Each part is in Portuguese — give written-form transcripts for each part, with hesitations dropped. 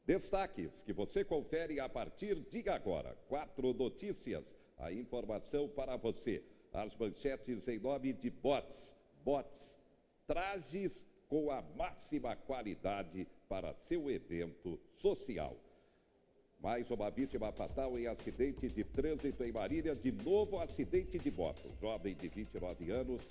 Destaques que você confere a partir de agora. 4 notícias, a informação para você. As manchetes em nome de Bots. Bots, trajes com a máxima qualidade para seu evento social. Mais uma vítima fatal em acidente de trânsito em Marília. De novo, acidente de moto. Jovem de 29 anos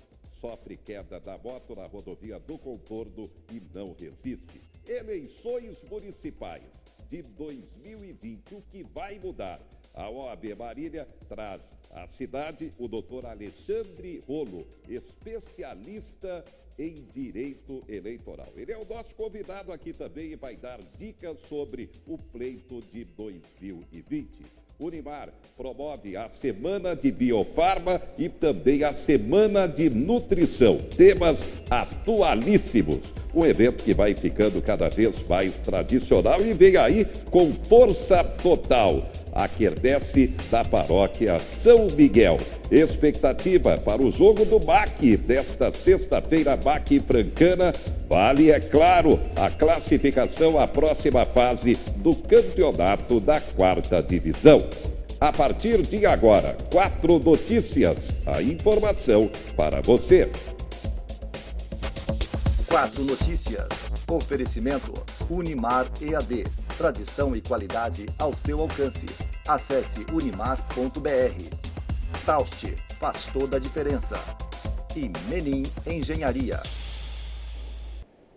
sofre queda da moto na rodovia do Contorno e não resiste. Eleições municipais de 2020. O que vai mudar? A OAB Marília traz à cidade o doutor Alexandre Rolo, especialista em direito eleitoral. Ele é o nosso convidado aqui também e vai dar dicas sobre o pleito de 2020. Unimar promove a Semana de Biofarma e também a Semana de Nutrição. Temas atualíssimos. Um evento que vai ficando cada vez mais tradicional e vem aí com força total. A quermesse da paróquia São Miguel. Expectativa para o jogo do MAC desta sexta-feira, MAC Francana. Vale, é claro, a classificação à próxima fase do campeonato da 4ª divisão. A partir de agora, 4 notícias, a informação para você. 4 notícias. Oferecimento Unimar EAD. Tradição e qualidade ao seu alcance. Acesse unimar.br. Taust, faz toda a diferença. E Menin Engenharia.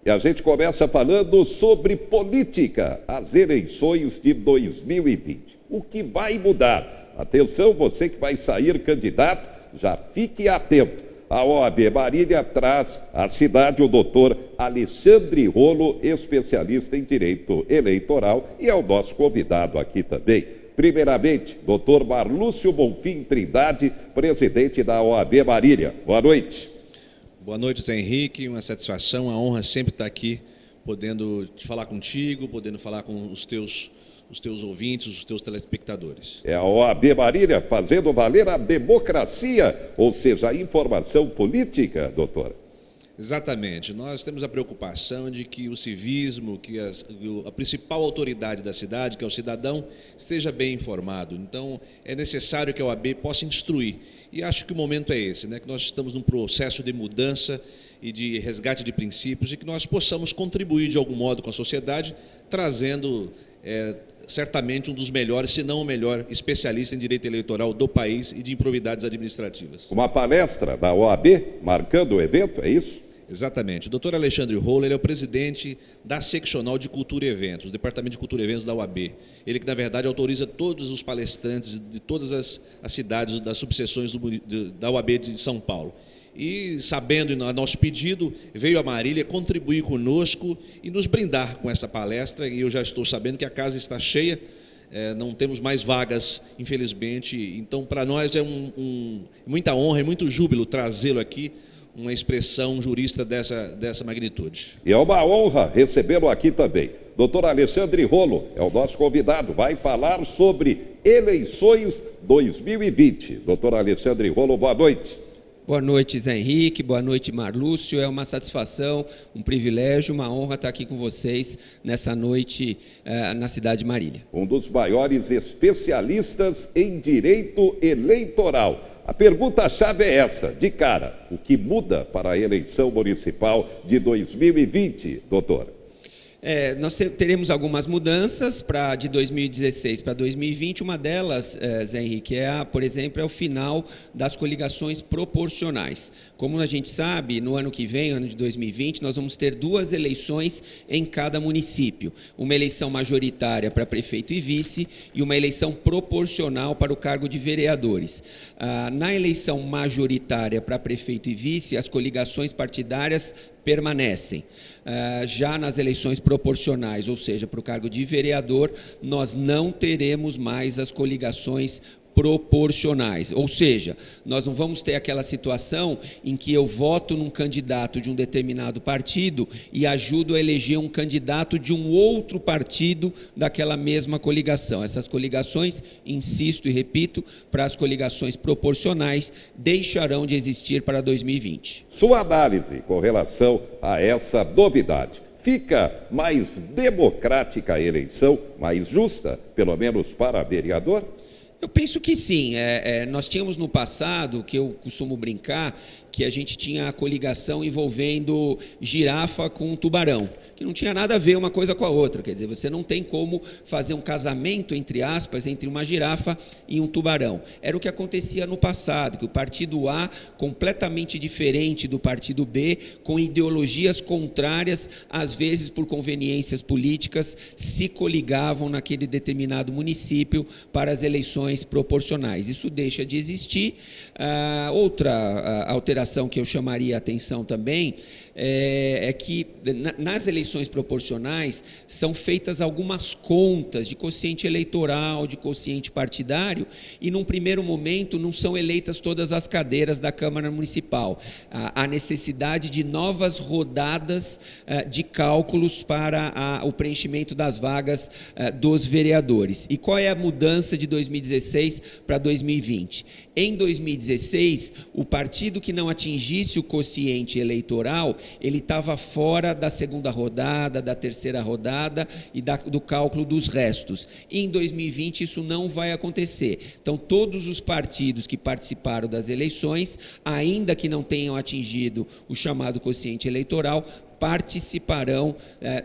E a gente começa falando sobre política, as eleições de 2020. O que vai mudar? Atenção, você que vai sair candidato, já fique atento. A OAB Marília traz à cidade o doutor Alexandre Rolo, especialista em direito eleitoral, e é o nosso convidado aqui também. Primeiramente, doutor Marlúcio Bonfim Trindade, presidente da OAB Marília. Boa noite. Boa noite, Zé Henrique. Uma satisfação, uma honra sempre estar aqui, podendo te falar contigo, podendo falar com os teus ouvintes, os teus telespectadores. É a OAB Marília fazendo valer a democracia, ou seja, a informação política, doutor. Exatamente. Nós temos a preocupação de que o civismo, que a principal autoridade da cidade, que é o cidadão, esteja bem informado. Então, é necessário que a OAB possa instruir. E acho que o momento é esse, né? Que nós estamos num processo de mudança e de resgate de princípios e que nós possamos contribuir de algum modo com a sociedade, trazendo certamente um dos melhores, se não o melhor, especialista em direito eleitoral do país e de improbidades administrativas. Uma palestra da OAB marcando o evento, é isso? Exatamente. O doutor Alexandre Rolo, ele é o presidente da seccional de Cultura e Eventos, o Departamento de Cultura e Eventos da OAB. Ele que, na verdade, autoriza todos os palestrantes de todas as cidades das subseções da OAB de São Paulo. E, sabendo a nosso pedido, veio a Marília contribuir conosco e nos brindar com essa palestra. E eu já estou sabendo que a casa está cheia, não temos mais vagas, infelizmente. Então, para nós é muita honra e muito júbilo trazê-lo aqui, uma expressão jurista dessa magnitude. E é uma honra recebê-lo aqui também. Doutor Alexandre Rolo é o nosso convidado, vai falar sobre eleições 2020. Doutor Alexandre Rolo, boa noite. Boa noite, Zé Henrique, boa noite, Marlúcio. É uma satisfação, um privilégio, uma honra estar aqui com vocês nessa noite na cidade de Marília. Um dos maiores especialistas em direito eleitoral. A pergunta-chave é essa, de cara, o que muda para a eleição municipal de 2020, doutor? Nós teremos algumas mudanças de 2016 para 2020. Uma delas, Zé Henrique, por exemplo, é o final das coligações proporcionais. Como a gente sabe, no ano que vem, ano de 2020, nós vamos ter 2 eleições em cada município. Uma eleição majoritária para prefeito e vice e uma eleição proporcional para o cargo de vereadores. Na eleição majoritária para prefeito e vice, as coligações partidárias permanecem. Já nas eleições proporcionais, ou seja, para o cargo de vereador, nós não teremos mais as coligações proporcionais, ou seja, nós não vamos ter aquela situação em que eu voto num candidato de um determinado partido e ajudo a eleger um candidato de um outro partido daquela mesma coligação. Essas coligações, insisto e repito, para as coligações proporcionais, deixarão de existir para 2020. Sua análise com relação a essa novidade. Fica mais democrática a eleição, mais justa, pelo menos para vereador? Eu penso que sim. Nós tínhamos no passado, que eu costumo brincar, que a gente tinha a coligação envolvendo girafa com tubarão, que não tinha nada a ver uma coisa com a outra. Quer dizer, você não tem como fazer um casamento, entre aspas, entre uma girafa e um tubarão. Era o que acontecia no passado, que o partido A, completamente diferente do partido B, com ideologias contrárias, às vezes por conveniências políticas, se coligavam naquele determinado município para as eleições proporcionais. Isso deixa de existir. Outra alteração que eu chamaria a atenção também é que nas eleições proporcionais são feitas algumas contas de quociente eleitoral, de quociente partidário, e num primeiro momento não são eleitas todas as cadeiras da Câmara Municipal. Há necessidade de novas rodadas de cálculos para o preenchimento das vagas dos vereadores. E qual é a mudança de 2016 para 2020? Em 2016, o partido que não atingisse o quociente eleitoral, ele estava fora da segunda rodada, da terceira rodada e do cálculo dos restos. E em 2020 isso não vai acontecer. Então todos os partidos que participaram das eleições, ainda que não tenham atingido o chamado quociente eleitoral, participarão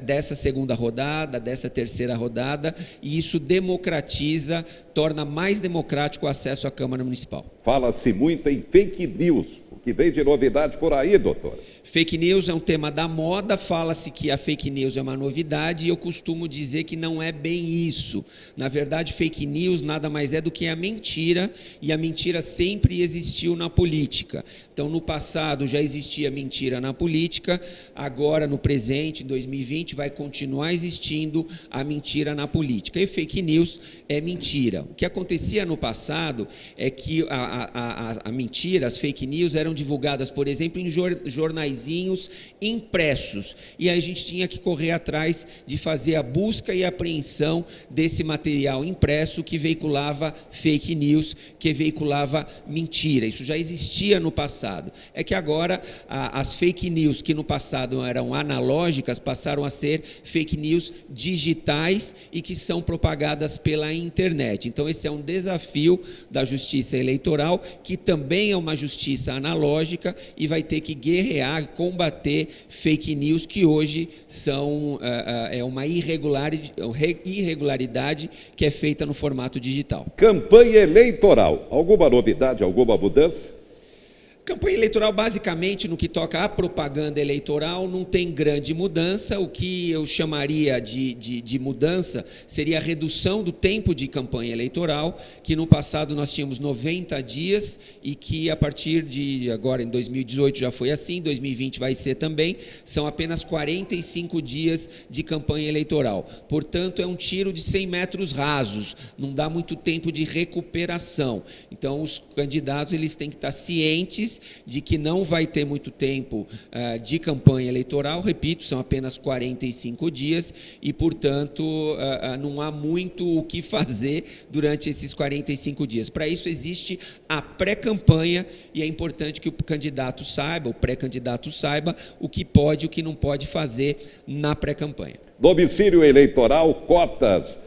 dessa segunda rodada, dessa terceira rodada, e isso democratiza, torna mais democrático o acesso à Câmara Municipal. Fala-se muito em fake news. O que vem de novidade por aí, doutor? Fake news é um tema da moda, fala-se que a fake news é uma novidade, e eu costumo dizer que não é bem isso. Na verdade, fake news nada mais é do que a mentira, e a mentira sempre existiu na política. Então, no passado já existia mentira na política, agora no presente, em 2020, vai continuar existindo a mentira na política. E fake news é mentira. O que acontecia no passado é que a mentira, as fake news eram divulgadas, por exemplo, em jornaizinhos impressos, e aí a gente tinha que correr atrás de fazer a busca e apreensão desse material impresso que veiculava fake news, que veiculava mentira. Isso já existia no passado. É que agora as fake news que no passado eram analógicas passaram a ser fake news digitais e que são propagadas pela internet. Então esse é um desafio da Justiça Eleitoral, que também é uma justiça analógica, e vai ter que guerrear, combater fake news, que hoje são uma irregularidade que é feita no formato digital. Campanha eleitoral, alguma novidade, alguma mudança? Campanha eleitoral, basicamente, no que toca à propaganda eleitoral, não tem grande mudança. O que eu chamaria de mudança seria a redução do tempo de campanha eleitoral, que no passado nós tínhamos 90 dias e que a partir de agora, em 2018 já foi assim, 2020 vai ser também, são apenas 45 dias de campanha eleitoral. Portanto, é um tiro de 100 metros rasos, não dá muito tempo de recuperação. Então, os candidatos eles têm que estar cientes de que não vai ter muito tempo de campanha eleitoral. Repito, são apenas 45 dias e, portanto, não há muito o que fazer durante esses 45 dias. Para isso existe a pré-campanha, e é importante que o candidato saiba, o pré-candidato saiba o que pode e o que não pode fazer na pré-campanha. Domicílio eleitoral, cotas.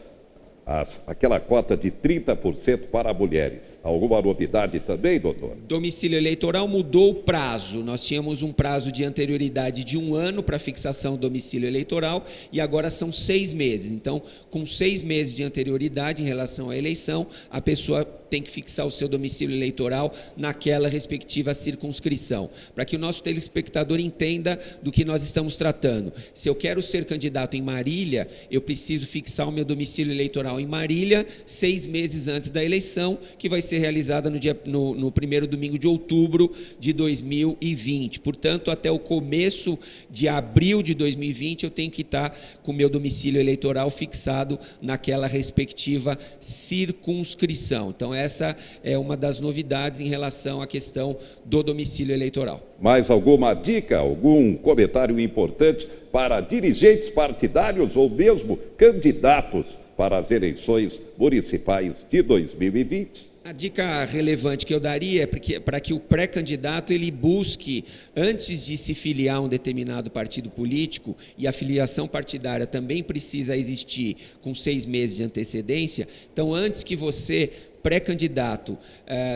Aquela cota de 30% para mulheres. Alguma novidade também, doutor? Domicílio eleitoral mudou o prazo. Nós tínhamos um prazo de anterioridade de 1 ano para fixação do domicílio eleitoral e agora são 6 meses. Então, com 6 meses de anterioridade em relação à eleição, a pessoa tem que fixar o seu domicílio eleitoral naquela respectiva circunscrição, para que o nosso telespectador entenda do que nós estamos tratando. Se eu quero ser candidato em Marília, eu preciso fixar o meu domicílio eleitoral em Marília 6 meses antes da eleição, que vai ser realizada no primeiro domingo de outubro de 2020. Portanto, até o começo de abril de 2020, eu tenho que estar com o meu domicílio eleitoral fixado naquela respectiva circunscrição. Então, essa é uma das novidades em relação à questão do domicílio eleitoral. Mais alguma dica, algum comentário importante para dirigentes partidários ou mesmo candidatos para as eleições municipais de 2020? A dica relevante que eu daria é para que o pré-candidato ele busque, antes de se filiar a um determinado partido político, e a filiação partidária também precisa existir com 6 meses de antecedência, então antes que você, pré-candidato,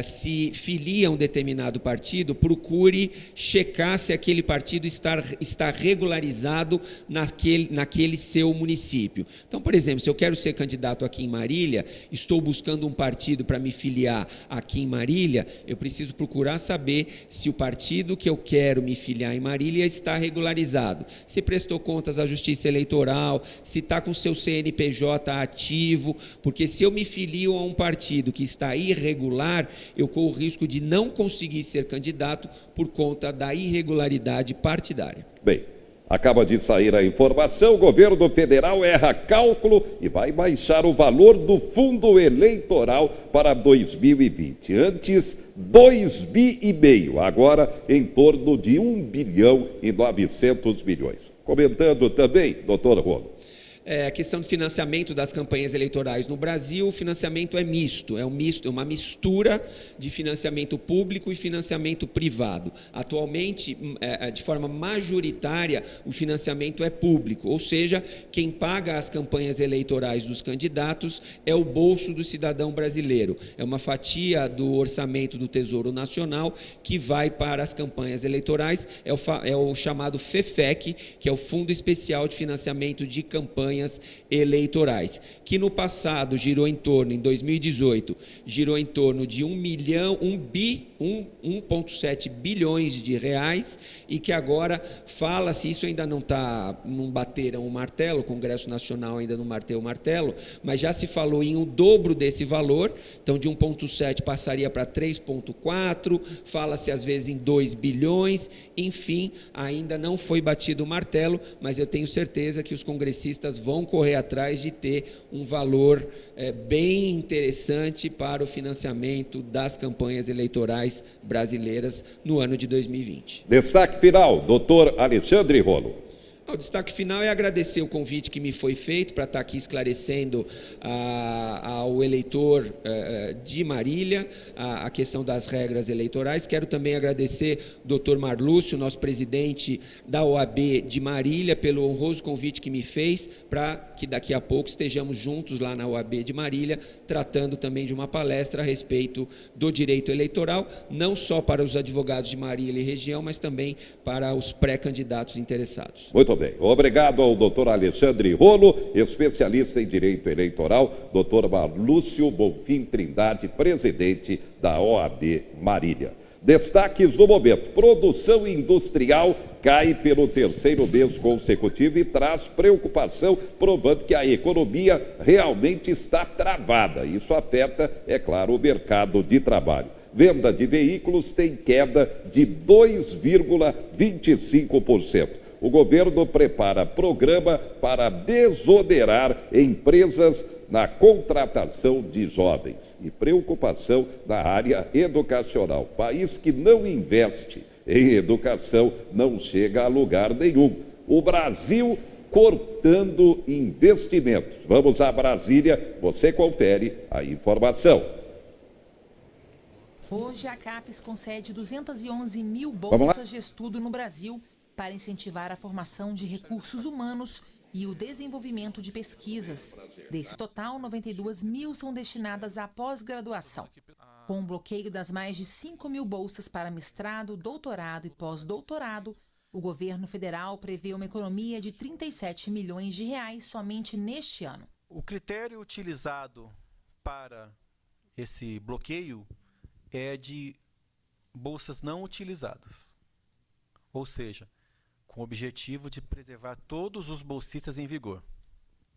se filia a um determinado partido, procure checar se aquele partido está regularizado naquele seu município. Então, por exemplo, se eu quero ser candidato aqui em Marília, estou buscando um partido para me filiar aqui em Marília, eu preciso procurar saber se o partido que eu quero me filiar em Marília está regularizado, se prestou contas à Justiça Eleitoral, se está com seu CNPJ ativo, porque se eu me filio a um partido que está irregular, eu corro o risco de não conseguir ser candidato por conta da irregularidade partidária. Bem, acaba de sair a informação, o governo federal erra cálculo e vai baixar o valor do fundo eleitoral para 2020. Antes, 2,5 bi, agora em torno de 1 bilhão e 900 milhões. Comentando também, doutor Rolo. A questão do financiamento das campanhas eleitorais no Brasil, o financiamento é misto, é uma mistura de financiamento público e financiamento privado. Atualmente, de forma majoritária, o financiamento é público, ou seja, quem paga as campanhas eleitorais dos candidatos é o bolso do cidadão brasileiro. É uma fatia do orçamento do Tesouro Nacional que vai para as campanhas eleitorais, é o chamado FEFEC, que é o Fundo Especial de Financiamento de Campanhas eleitorais, que no passado girou em torno, em 2018, girou em torno de 1,7 bilhões de reais, e que agora fala-se, isso ainda não bateram o martelo, o Congresso Nacional ainda não bateu o martelo, mas já se falou em o dobro desse valor, então de 1,7 passaria para 3,4, fala-se às vezes em 2 bilhões, enfim, ainda não foi batido o martelo, mas eu tenho certeza que os congressistas vão correr atrás de ter um valor bem interessante para o financiamento das campanhas eleitorais brasileiras no ano de 2020. Destaque final, doutor Alexandre Rolo. O destaque final é agradecer o convite que me foi feito para estar aqui esclarecendo ao eleitor de Marília a questão das regras eleitorais. Quero também agradecer o doutor Marlúcio, nosso presidente da OAB de Marília, pelo honroso convite que me fez para que daqui a pouco estejamos juntos lá na OAB de Marília, tratando também de uma palestra a respeito do direito eleitoral, não só para os advogados de Marília e região, mas também para os pré-candidatos interessados. Muito bem. Obrigado ao doutor Alexandre Rolo, especialista em direito eleitoral, doutor Marlúcio Bonfim Trindade, presidente da OAB Marília. Destaques do momento: produção industrial cai pelo 3º mês consecutivo e traz preocupação, provando que a economia realmente está travada. Isso afeta, é claro, o mercado de trabalho. Venda de veículos tem queda de 2,25%. O governo prepara programa para desonerar empresas na contratação de jovens. E preocupação na área educacional. País que não investe em educação não chega a lugar nenhum. O Brasil cortando investimentos. Vamos a Brasília, você confere a informação. Hoje a CAPES concede 211 mil bolsas de estudo no Brasil para incentivar a formação de recursos humanos e o desenvolvimento de pesquisas. Desse total, 92 mil são destinadas à pós-graduação. Com o bloqueio das mais de 5 mil bolsas para mestrado, doutorado e pós-doutorado, o governo federal prevê uma economia de 37 milhões de reais somente neste ano. O critério utilizado para esse bloqueio é de bolsas não utilizadas, ou seja, com o objetivo de preservar todos os bolsistas em vigor,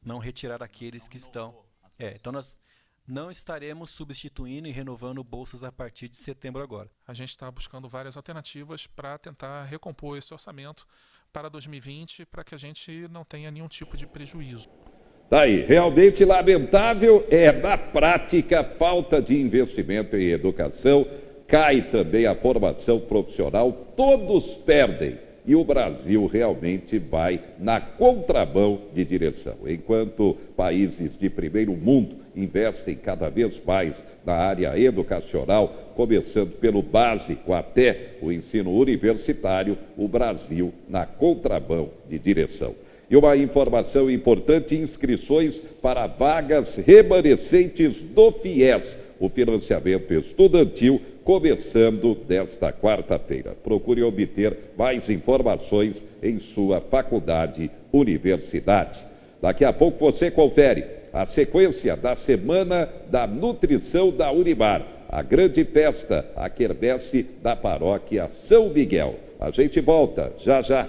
não retirar aqueles que estão. Então nós não estaremos substituindo e renovando bolsas a partir de setembro agora. A gente está buscando várias alternativas para tentar recompor esse orçamento para 2020, para que a gente não tenha nenhum tipo de prejuízo. Tá aí, realmente lamentável na prática, falta de investimento em educação, cai também a formação profissional, todos perdem e o Brasil realmente vai na contramão de direção. Enquanto países de primeiro mundo investem cada vez mais na área educacional, começando pelo básico até o ensino universitário, o Brasil na contramão de direção. E uma informação importante: inscrições para vagas remanescentes do FIES, o financiamento estudantil, começando desta quarta-feira. Procure obter mais informações em sua faculdade, universidade. Daqui a pouco você confere a sequência da Semana da Nutrição da Unimar, a grande festa, a quermesse da Paróquia São Miguel. A gente volta já já.